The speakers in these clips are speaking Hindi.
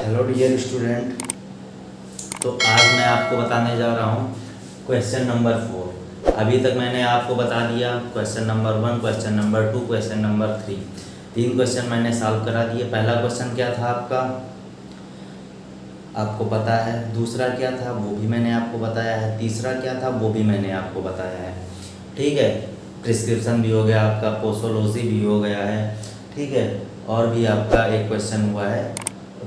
Hello dear student. तो आज मैं आपको बताने जा रहा हूँ क्वेश्चन नंबर 4। अभी तक मैंने आपको बता दिया question number 1, question number 2, question number 3। 3 question मैंने सॉल्व करा दिए। पहला क्वेश्चन क्या था आपका, आपको पता है। दूसरा क्या था वो भी मैंने आपको बताया है। तीसरा क्या था वो भी मैंने आपको बताया है। ठीक है, प्रिस्क्रिप्शन भी हो गया आपका, पोसोलॉजी भी हो गया है। ठीक है, और भी आपका एक क्वेश्चन हुआ है।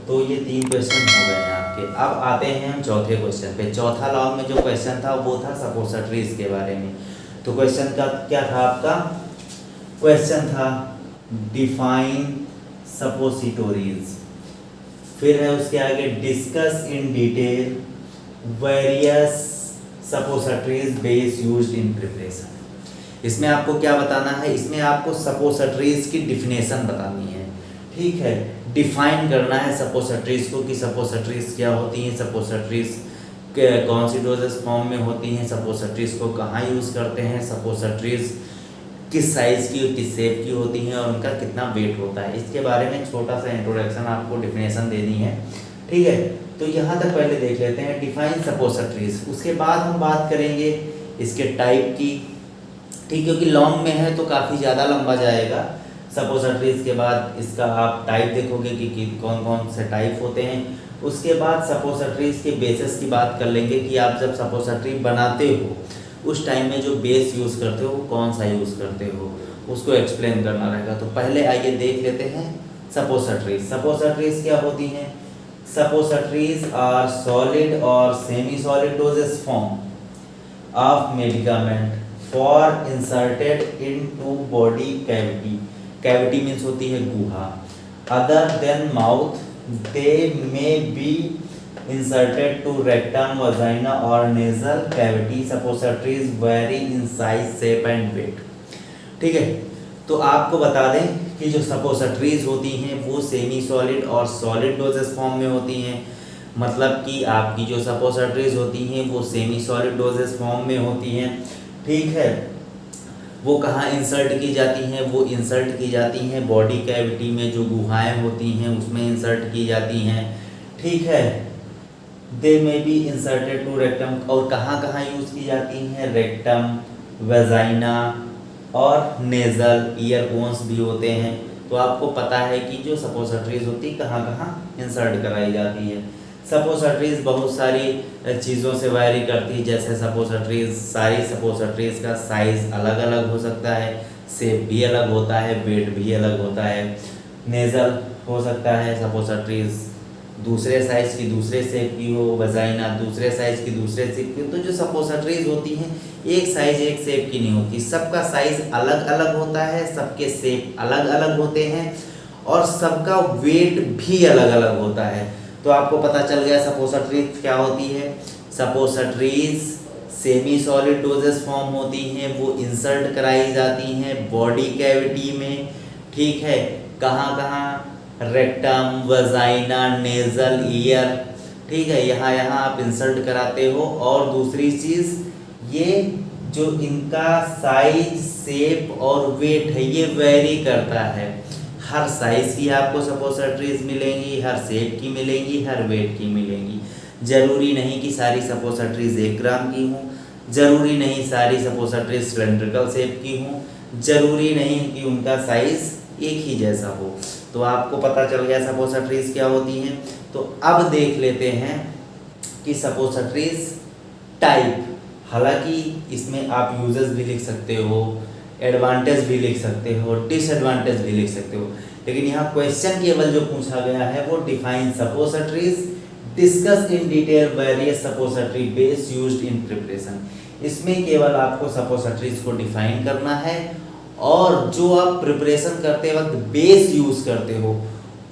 तो ये 3 क्वेश्चन हो गए हैं आपके। अब आते हैं हम चौथे क्वेश्चन पे। चौथा लॉ में जो क्वेश्चन था वो था सपोसिटरीज के बारे में। तो क्वेश्चन का क्या था आपका, क्वेश्चन था डिफाइन सपोसिटोरीज। फिर है उसके आगे discuss in detail various suppositories base used in preparation. इसमें आपको क्या बताना है, इसमें आपको सपोसिटरीज की डिफिनेशन बतानी है। ठीक है, डिफाइन करना है सपोसिटरीज को कि सपोसिटरीज क्या होती हैं, सपोसिटरीज कौन सी डोजेस फॉर्म में होती हैं, सपोसिटरीज को कहाँ यूज़ करते हैं, सपोसिटरीज किस साइज़ की और किस शेप की होती हैं और उनका कितना वेट होता है। इसके बारे में छोटा सा इंट्रोडक्शन आपको डिफिनेशन देनी है। ठीक है, तो यहाँ तक पहले देख लेते हैं डिफाइन सपोसिटरीज। उसके बाद हम बात करेंगे इसके टाइप की। ठीक, क्योंकि लॉन्ग में है तो काफ़ी ज़्यादा लंबा जाएगा। सपोसिटरीज के बाद इसका आप टाइप देखोगे कि कौन कौन से टाइप होते हैं। उसके बाद सपोसिटरीज के बेसिस की बात कर लेंगे कि आप जब सपोसिटरी बनाते हो उस टाइम में जो बेस यूज़ करते हो वो कौन सा यूज़ करते हो, उसको एक्सप्लेन करना रहेगा। तो पहले आइए देख लेते हैं सपोसिटरीज। सपोसिटरीज क्या होती हैं? सपोसिटरीज आर सॉलिड और semi solid dosage form of medicament for inserted into body cavity. Cavity means होती है गुहा। Other than mouth they may be inserted to rectum, vagina और nasal cavity. Suppositories vary in size, shape and weight. ठीक है, तो आपको बता दें कि जो सपोसिटरीज होती हैं वो सेमी सॉलिड और सॉलिड डोजेस फॉर्म में होती हैं। मतलब कि आपकी जो सपोसिटरीज होती हैं वो सेमी सॉलिड डोजेस फॉर्म में होती हैं। ठीक है, वो कहाँ इंसर्ट की जाती हैं? वो इंसर्ट की जाती हैं बॉडी कैविटी में, जो गुहाएं होती हैं उसमें इंसर्ट की जाती हैं। ठीक है, दे में बी इंसर्टेड टू रेक्टम। और कहाँ कहाँ यूज़ की जाती हैं? रेक्टम, वेजाइना और नेज़ल, ईयर बोन्स भी होते हैं। तो आपको पता है कि जो सपोसिटरीज होती कहाँ कहाँ इंसर्ट कराई जाती है। सपोसिटरीज बहुत सारी चीज़ों से वैरी करती है। जैसे सपोसिटरीज, सारी सपोसिटरीज का साइज़ अलग अलग हो सकता है, शेप भी अलग होता है, वेट भी अलग होता है। नेज़ल हो सकता है सपोसिटरीज दूसरे साइज़ की दूसरे शेप की हो, वजाइना दूसरे साइज़ की दूसरे शेप की। तो जो सपोसिटरीज होती हैं एक साइज़ एक शेप की नहीं होती, सबका साइज़ अलग अलग होता है, सबके शेप अलग अलग होते हैं और सबका वेट भी अलग अलग होता है। तो आपको पता चल गया सपोसिटरीज क्या होती है। Suppositories semi solid dosage form होती हैं, वो इंसर्ट कराई जाती हैं बॉडी कैविटी में। ठीक है, कहाँ कहाँ? Rectum, vagina, nasal, year. ठीक है, यहाँ यहाँ आप इंसर्ट कराते हो। और दूसरी चीज़, ये जो इनका साइज, शेप और वेट है ये वेरी करता है। हर साइज़ की आपको सपोसिटरीज मिलेंगी, हर शेप की मिलेंगी, हर वेट की मिलेंगी। ज़रूरी नहीं कि सारी सपोसिटरीज 1 ग्राम की हों, ज़रूरी नहीं सारी सपोसिटरीज सिलेंड्रिकल शेप की हों, ज़रूरी नहीं कि उनका साइज़ एक ही जैसा हो। तो आपको पता चल गया सपोसिटरीज क्या होती हैं। तो अब देख लेते हैं कि सपोसिटरीज टाइप। हालांकि इसमें आप यूजेस भी लिख सकते हो, एडवांटेज भी लिख सकते हो, डिसएडवांटेज भी लिख सकते हो, लेकिन यहाँ क्वेश्चन केवल जो पूछा गया है वो define suppositories, discuss in detail various suppository base used in preparation. इसमें केवल आपको सपोसिटरीज को डिफाइन करना है और जो आप प्रिपरेशन करते वक्त बेस यूज करते हो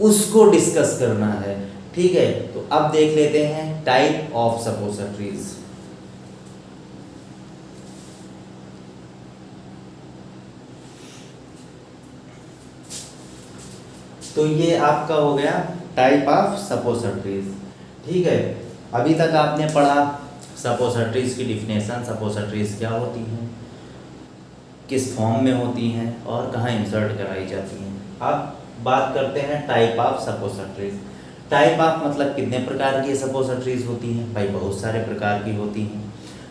उसको डिस्कस करना है। ठीक है, तो अब देख लेते हैं टाइप ऑफ सपोसिटरीज। तो ये आपका हो गया टाइप ऑफ सपोसिटरीज। ठीक है, अभी तक आपने पढ़ा सपोसिटरीज की डिफिनेशन, सपोसिटरीज क्या होती हैं, किस फॉर्म में होती हैं और कहाँ इंसर्ट कराई जाती हैं। अब बात करते हैं type of suppositories. Type of मतलब कितने प्रकार की सपोजिटरीज होती हैं? भाई बहुत सारे प्रकार की होती हैं।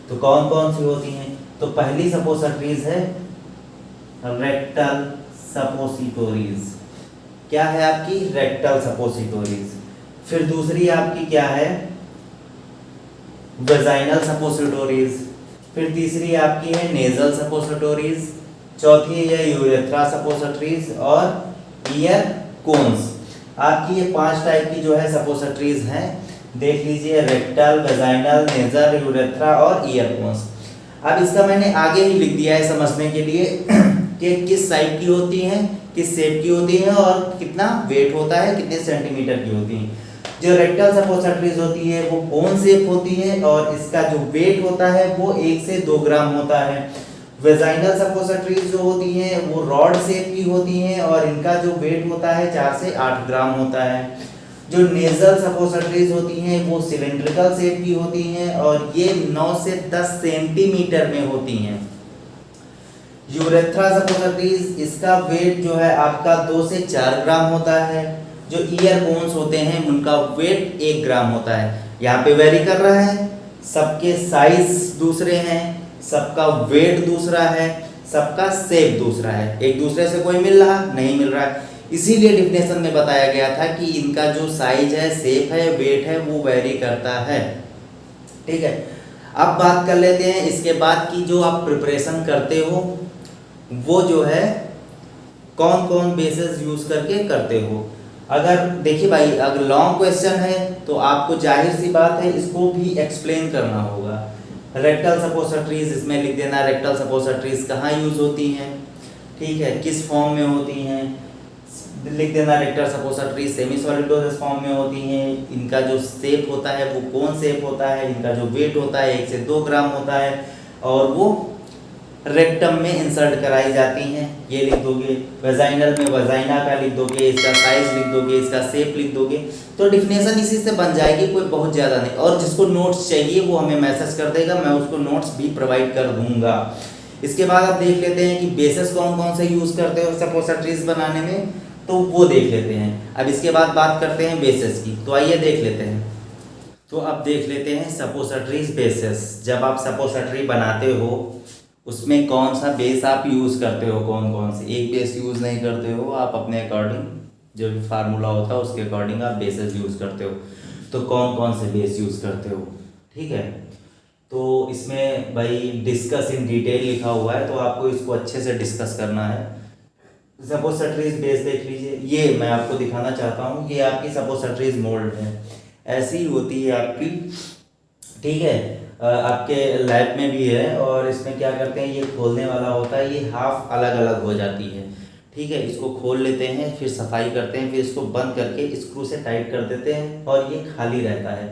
तो कौन कौन सी होती हैं? तो पहली सपोजिटरीज है रेक्टल सपोजिटोरीज। क्या है आपकी? रेक्टल सपोजिटोरीज। फिर दूसरी आपकी क्या है? वेजाइनल सपोजिटोरीज। फिर तीसरी आपकी है नेजल सपोजिटोरीज। चौथी है यूरेथ्रा सपोजिटरीज और ईयर कोन्स। आपकी ये 5 टाइप की जो है सपोजिटरीज हैं, देख लीजिए, रेक्टल, वेजाइनल, नेजल, यूरेथ्रा और ईयर कोन्स। अब इसका मैंने आगे ही लिख दिया है समझने के लिए कि किस साइज की होती हैं, किस शेप की होती हैं और कितना वेट होता है, कितने सेंटीमीटर की होती हैं। जो रेक्टल सपोजिटरीज होती है वो कोन शेप होती है और इसका जो वेट होता है वो 1 से 2 ग्राम होता है। वेजाइनल सपोजिटरीज जो होती हैं वो रॉड शेप की होती हैं और इनका जो वेट होता है 4 से 8 ग्राम होता है। जो नेजल सपोजिटरीज होती हैं वो सिलेंड्रिकल शेप की होती हैं और ये 9 से 10 सेंटीमीटर में होती हैं। यूरेथ्रा सपोजिटरीज, इसका वेट जो है आपका 2 से 4 ग्राम होता है। जो ईयर कोन्स होते हैं उनका वेट 1 ग्राम होता है। यहाँ पे वेरी कर रहा है, सबके साइज दूसरे हैं, सबका वेट दूसरा है, सबका शेप दूसरा है, एक दूसरे से कोई मिल रहा नहीं मिल रहा है। इसीलिए डिफिनेशन में बताया गया था कि इनका जो साइज है, शेप है, वेट है वो वेरी करता है। ठीक है, अब बात कर लेते हैं इसके बाद की जो आप प्रिपरेशन करते हो वो जो है कौन कौन बेसिस यूज करके करते हो। अगर देखिए भाई, अगर लॉन्ग क्वेश्चन है तो आपको जाहिर सी बात है इसको भी एक्सप्लेन करना होगा। रेक्टल सपोजिटरीज, इसमें लिख देना रेक्टल सपोजिटरीज कहाँ यूज होती हैं, ठीक है, किस फॉर्म में होती हैं, लिख देना rectal suppositories semi solid dosage form में होती हैं, इनका जो शेप होता है वो कौन शेप होता है, इनका जो वेट होता है 1 से 2 ग्राम होता है और वो रेक्टम में इंसर्ट कराई जाती हैं, ये लिख दोगे। वेजाइनल में वेजाइना का लिख दोगे, इसका साइज लिख दोगे, इसका शेप लिख दोगे, तो डिफिनेशन इसी से बन जाएगी, कोई बहुत ज़्यादा नहीं। और जिसको नोट्स चाहिए वो हमें मैसेज कर देगा, मैं उसको नोट्स भी प्रोवाइड कर दूंगा। इसके बाद आप देख लेते हैं कि बेसिस कौन कौन से यूज़ करते हो सपोजिटरीज बनाने में, तो वो देख लेते हैं। अब इसके बाद बात करते हैं बेसिस की, तो आइए देख लेते हैं। तो अब देख लेते हैं सपोजिटरीज बेसिस। जब आप सपोजिटरी बनाते हो उसमें कौन सा बेस आप यूज़ करते हो, कौन कौन से, एक बेस यूज़ नहीं करते हो आप, अपने अकॉर्डिंग जो भी फार्मूला होता है उसके अकॉर्डिंग आप बेसेस यूज़ करते हो। तो कौन कौन से बेस यूज़ करते हो, ठीक है। तो इसमें भाई डिस्कस इन डिटेल लिखा हुआ है, तो आपको इसको अच्छे से डिस्कस करना है। सपोजिटरीज बेस देख लीजिए, ये मैं आपको दिखाना चाहता हूँ, ये आपकी सपोजिटरीज मोल्ड है, ऐसी होती है आपकी, ठीक है। आपके लैब में भी है और इसमें क्या करते हैं, ये खोलने वाला होता है, ये हाफ अलग अलग हो जाती है, ठीक है। इसको खोल लेते हैं, फिर सफाई करते हैं, फिर इसको बंद करके स्क्रू से टाइट कर देते हैं और ये खाली रहता है।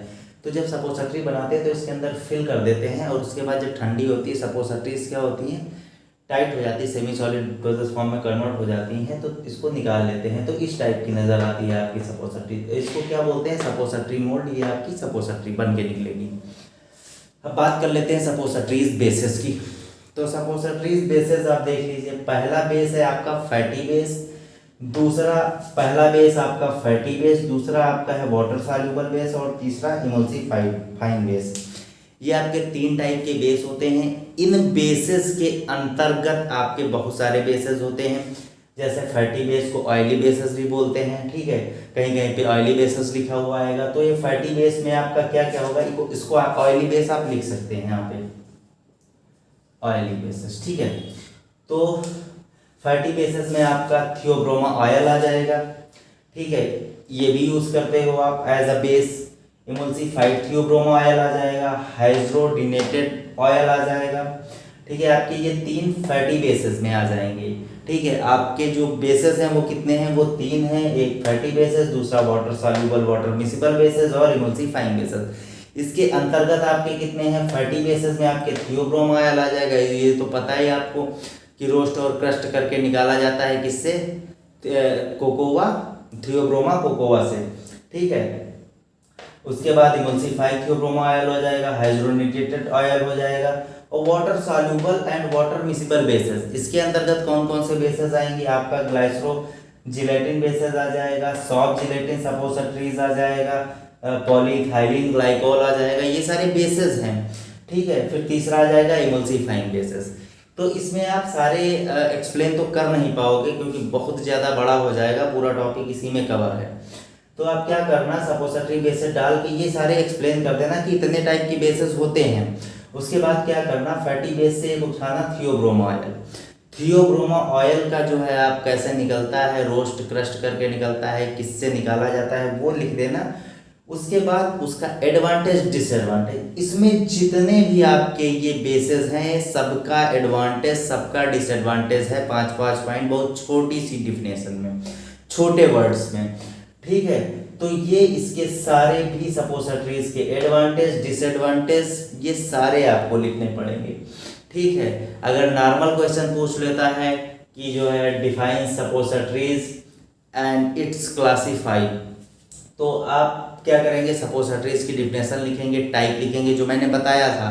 तो जब सपोजिटरी बनाते हैं तो इसके अंदर फिल कर देते हैं और उसके बाद जब ठंडी होती है सपोजिटरीज क्या होती हैं, टाइट हो जाती है, सेमी सॉलिड डोसेज फॉर्म में कन्वर्ट हो जाती हैं, तो इसको निकाल लेते हैं। तो इस टाइप की नज़र आती है आपकी सपोजिटरी, इसको क्या बोलते हैं, सपोजिटरी मोल्ड। ये आपकी सपोजिटरी बन के निकलेगी। अब बात कर लेते हैं सपोजिटरीज बेसिस की। तो सपोजिटरीज बेसिस आप देख लीजिए, पहला बेस है आपका फैटी बेस, पहला बेस आपका फैटी बेस, दूसरा आपका है वाटर सॉल्युबल बेस और तीसरा इमल्सिफाइंग बेस। ये आपके 3 टाइप के बेस होते हैं। इन बेसिस के अंतर्गत आपके बहुत सारे बेसिस होते हैं, जैसे फैटी बेस को ऑयली बेसिस भी बोलते हैं, ठीक है, कहीं कहीं पे ऑयली बेसिस लिखा हुआ आएगा। तो ये फैटी बेस में आपका क्या क्या होगा, इसको आप ऑयली बेस आप लिख सकते हैं यहाँ पे, ऑयली बेसिस, ठीक है। तो फैटी बेसिस में आपका थियोब्रोमा ऑयल आ जाएगा, ठीक है, ये भी यूज करते हो आप as a base. Emulsified theobroma oil आ जाएगा, हाइड्रोडिनेटेड ऑयल आ जाएगा, ठीक है। आपके ये 3 फैटी बेसिस में आ जाएंगे, ठीक है। आपके जो बेसिस हैं वो कितने हैं, वो 3 हैं, एक फैटी बेसिस, दूसरा water soluble water miscible basis और इमल्सिफाइंग बेसिस। इसके अंतर्गत आपके कितने हैं, फैटी बेसिस में आपके थियोब्रोमा ऑयल आ जाएगा, ये तो पता है आपको कि रोस्ट और क्रस्ट करके निकाला जाता है किससे, कोकोआ, थियोब्रोमा कोकोआ से, ठीक है। उसके बाद इमल्सिफाइड थियोब्रोमा ऑयल हो जाएगा, हाइड्रोनेटेड ऑयल हो जाएगा और water soluble and water miscible basis. इसके अंतर्गत कौन कौन से बेसिस आएंगे, आपका ग्लाइसरो जिलेटिन बेसेस आ जाएगा, सॉफ्ट जिलेटिन सपोजिटरीज आ जाएगा, पॉलीइथाइलिन ग्लाइकोल आ जाएगा, ये सारे बेसेस हैं। ठीक है, फिर तीसरा आ जाएगा इमल्सिफाइंग बेसेस। तो इसमें आप सारे एक्सप्लेन तो कर नहीं पाओगे क्योंकि बहुत ज़्यादा बड़ा हो जाएगा, पूरा टॉपिक इसी में कवर है। तो आप क्या करना, सपोजिटरी बेसेस डाल के ये सारे एक्सप्लेन कर देना कि इतने टाइप की बेसेस होते हैं। उसके बाद क्या करना, फैटी बेस से एक उठाना थियोब्रोमा ऑयल। थियोब्रोमा ऑयल का जो है आप कैसे निकलता है, रोस्ट क्रस्ट करके निकलता है, किससे निकाला जाता है वो लिख देना। उसके बाद उसका एडवांटेज डिसएडवांटेज, इसमें जितने भी आपके ये बेसेस हैं सबका एडवांटेज सबका डिसएडवांटेज है, 5-5 पॉइंट, बहुत छोटी सी डिफिनेशन में, छोटे वर्ड्स में। ठीक है, तो ये इसके सारे भी सपोजिटरीज के एडवांटेज डिसएडवांटेज ये सारे आपको लिखने पड़ेंगे। ठीक है, अगर नॉर्मल क्वेश्चन पूछ लेता है कि जो है define suppositories and it's classify, तो आप क्या करेंगे, सपोजिटरीज की डिफिनेशन लिखेंगे, टाइप लिखेंगे जो मैंने बताया था,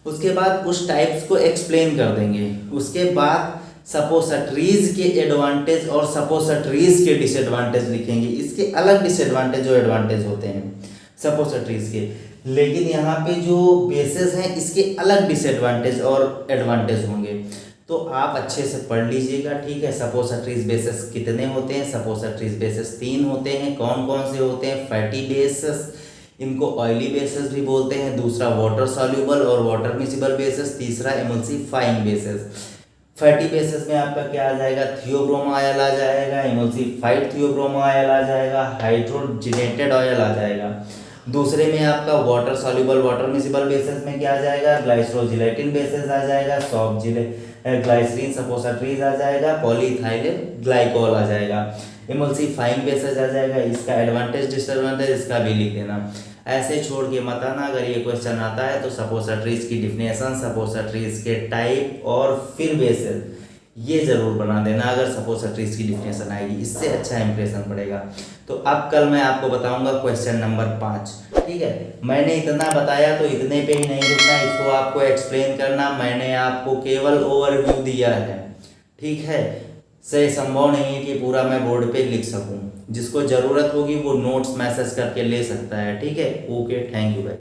उसके बाद उस टाइप्स को एक्सप्लेन कर देंगे। उसके बाद सपोजिटरीज के एडवांटेज और सपोजिटरीज के डिसएडवांटेज लिखेंगे, इसके अलग डिसएडवांटेज और एडवांटेज होते हैं सपोजिटरीज के, लेकिन यहाँ पे जो बेसेस हैं इसके अलग डिसएडवांटेज और एडवांटेज होंगे। तो आप अच्छे से पढ़ लीजिएगा। ठीक है, सपोजिटरीज बेसेस कितने होते हैं, सपोजिटरीज बेसेस 3 होते हैं। कौन कौन से होते हैं, फैटी बेसेस, इनको ऑयली बेसेस भी बोलते हैं, दूसरा वाटर सॉल्यूबल और वाटर मिसिबल बेसेस, तीसरा इमल्सिफाइंग बेसेस। फैटी बेसेस में आपका क्या आ जाएगा, थियोब्रोमा ऑयल आ जाएगा, इमल्सिफाइड थियोब्रोमा ऑयल आ जाएगा, हाइड्रोजनेटेड ऑयल आ जाएगा। दूसरे में आपका water soluble water miscible bases में क्या आ जाएगा, ग्लाइसरोजिलेटिन बेसेस आ जाएगा, सॉफ्ट ग्लाइसरीन सपोजिटरीज आ जाएगा, पॉलीइथाइलिन ग्लाइकोल आ जाएगा, इमल्सिफाइंग बेसेस आ जाएगा। इसका एडवांटेज डिसएडवांटेज इसका भी लिख देना, ऐसे छोड़ के मत आना। अगर ये क्वेश्चन आता है तो सपोजिटरीज की डिफिनेशन, सपोजिटरीज के टाइप और फिर बेसेस ये जरूर बना देना अगर सपोजिटरीज की डिफिनेशन आएगी, इससे अच्छा इंप्रेशन पड़ेगा। तो अब कल मैं आपको बताऊंगा क्वेश्चन नंबर 5। ठीक है, मैंने इतना बताया तो इतने पे ही नहीं रुकना, इसको आपको एक्सप्लेन करना। मैंने आपको केवल ओवरव्यू दिया है। ठीक है, से संभव नहीं है कि पूरा मैं बोर्ड पे लिख सकूं। जिसको ज़रूरत होगी वो नोट्स मैसेज करके ले सकता है। ठीक है, ओके, थैंक यू भाई।